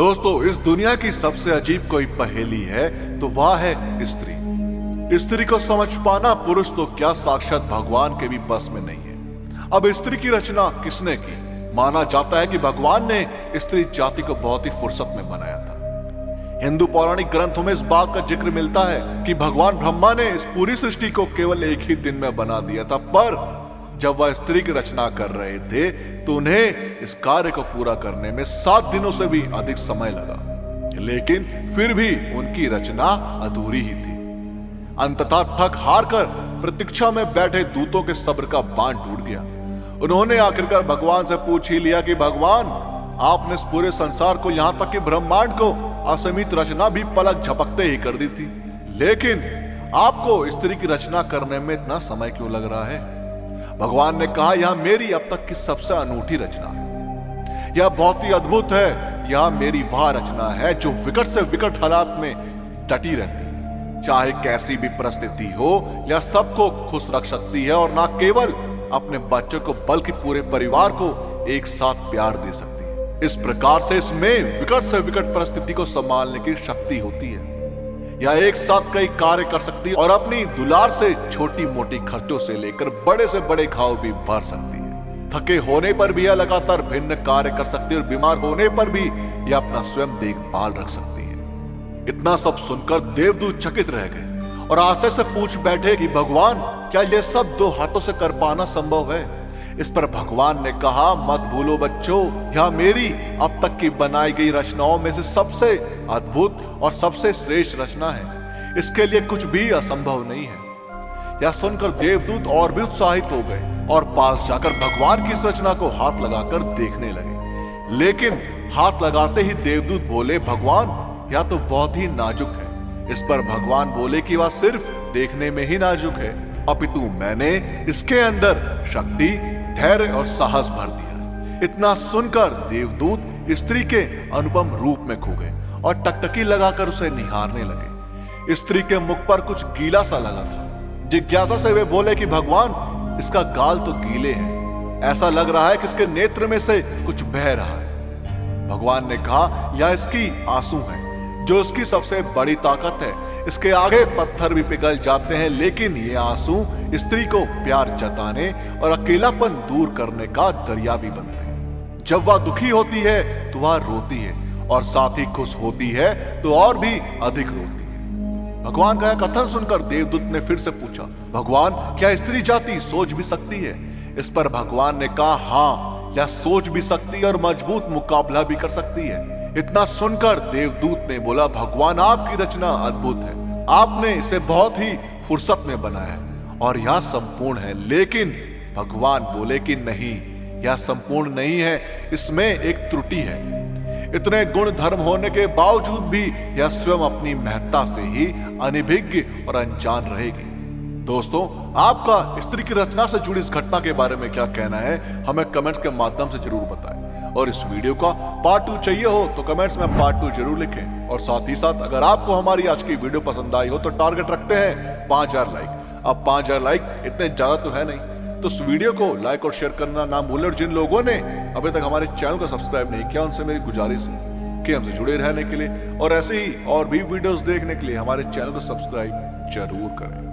दोस्तों, इस दुनिया की सबसे अजीब कोई पहेली है तो वह है स्त्री। स्त्री को समझ पाना पुरुष तो क्या साक्षात भगवान के भी बस में नहीं है। अब स्त्री की रचना किसने की? माना जाता है कि भगवान ने स्त्री जाति को बहुत ही फुर्सत में बनाया था। हिंदू पौराणिक ग्रंथों में इस बात का जिक्र मिलता है कि भगवान ब्रह्मा ने इस पूरी सृष्टि को केवल एक ही दिन में बना दिया था, पर जब वह स्त्री की रचना कर रहे थे तो उन्हें इस कार्य को पूरा करने में 7 दिनों से भी अधिक समय लगा, लेकिन फिर भी उनकी रचना अधूरी ही थी। अंततः थक हार कर प्रतीक्षा में बैठे दूतों के सब्र का बांध टूट गया। उन्होंने आखिरकार भगवान से पूछ ही लिया कि भगवान, आपने इस पूरे संसार को, यहां तक कि ब्रह्मांड को असीमित रचना भी पलक झपकते ही कर दी थी, लेकिन आपको स्त्री की रचना करने में इतना समय क्यों लग रहा है? भगवान ने कहा, यह मेरी अब तक की सबसे अनूठी रचना है। यह बहुत ही अद्भुत है। यह मेरी वह रचना है जो विकट से विकट हालात में डटी रहती है, चाहे कैसी भी परिस्थिति हो। यह सबको खुश रख सकती है और न केवल अपने बच्चों को बल्कि पूरे परिवार को एक साथ प्यार दे सकती है। इस प्रकार से इसमें विकट से विकट परिस्थिति को संभालने की शक्ति होती है। यह एक साथ कई कार्य कर सकती है और अपनी दुलार से छोटी मोटी खर्चों से लेकर बड़े से बड़े घाव भी भर सकती है। थके होने पर भी यह लगातार भिन्न कार्य कर सकती है और बीमार होने पर भी यह अपना स्वयं देखभाल रख सकती है। इतना सब सुनकर देवदूत चकित रह गए और आश्चर्य से पूछ बैठे कि भगवान, क्या यह सब 2 हाथों से कर पाना संभव है? इस पर भगवान ने कहा, मत भूलो बच्चों, यह मेरी अब तक की बनाई गई रचनाओं में से सबसे अद्भुत और सबसे श्रेष्ठ रचना है। इसके लिए कुछ भी असंभव नहीं है। यह सुनकर देवदूत और भी उत्साहित हो गए और पास जाकर भगवान की इस रचना को हाथ लगाकर देखने लगे। लेकिन हाथ लगाते ही देवदूत बोले, भगवान, यह तो बहुत ही नाजुक है। इस पर भगवान बोले कि वह सिर्फ देखने में ही नाजुक है, अपितु मैंने इसके अंदर शक्ति, धैर्य और साहस भर दिया। इतना सुनकर देवदूत स्त्री के अनुपम रूप में खो गए और टकटकी लगाकर उसे निहारने लगे। स्त्री के मुख पर कुछ गीला सा लगा था। जिज्ञासा से वे बोले कि भगवान, इसका गाल तो गीले हैं, ऐसा लग रहा है कि इसके नेत्र में से कुछ बह रहा है। भगवान ने कहा, यह इसकी आंसू है, जो इसकी सबसे बड़ी ताकत है। इसके आगे पत्थर भी पिघल जाते हैं, लेकिन ये आंसू स्त्री को प्यार जताने और अकेलापन दूर करने का दरिया भी बनते हैं। जब वह दुखी होती है तो वह रोती है और साथ ही खुश होती है तो और भी अधिक रोती है। भगवान का यह कथन सुनकर देवदूत ने फिर से पूछा, भगवान, क्या स्त्री जाति सोच भी सकती है? इस पर भगवान ने कहा, हाँ, यह सोच भी सकती है और मजबूत मुकाबला भी कर सकती है। इतना सुनकर देवदूत ने बोला, भगवान, आपकी रचना अद्भुत है। आपने इसे बहुत ही फुर्सत में बनाया है और यह संपूर्ण है। लेकिन भगवान बोले कि नहीं, यह संपूर्ण नहीं है, इसमें एक त्रुटि है। इतने गुण धर्म होने के बावजूद भी यह स्वयं अपनी महत्ता से ही अनभिज्ञ और अनजान रहेगी। दोस्तों, आपका स्त्री की रचना से जुड़ी इस घटना के बारे में क्या कहना है, हमें कमेंट्स के माध्यम से जरूर बताएं। और इस वीडियो का पार्ट 2 चाहिए हो तो कमेंट्स में पार्ट 2 जरूर लिखें। और साथ ही साथ अगर आपको हमारी आज की वीडियो पसंद आई हो तो टारगेट रखते हैं 5000 लाइक। अब 5000 लाइक इतने ज्यादा तो है नहीं, तो इस वीडियो को लाइक और शेयर करना ना भूलें। और जिन लोगों ने अभी तक हमारे चैनल को सब्सक्राइब नहीं किया, उनसे मेरी गुजारिश है कि हमसे जुड़े रहने के लिए और ऐसे ही और भी वीडियोस देखने के लिए हमारे चैनल को सब्सक्राइब जरूर करें।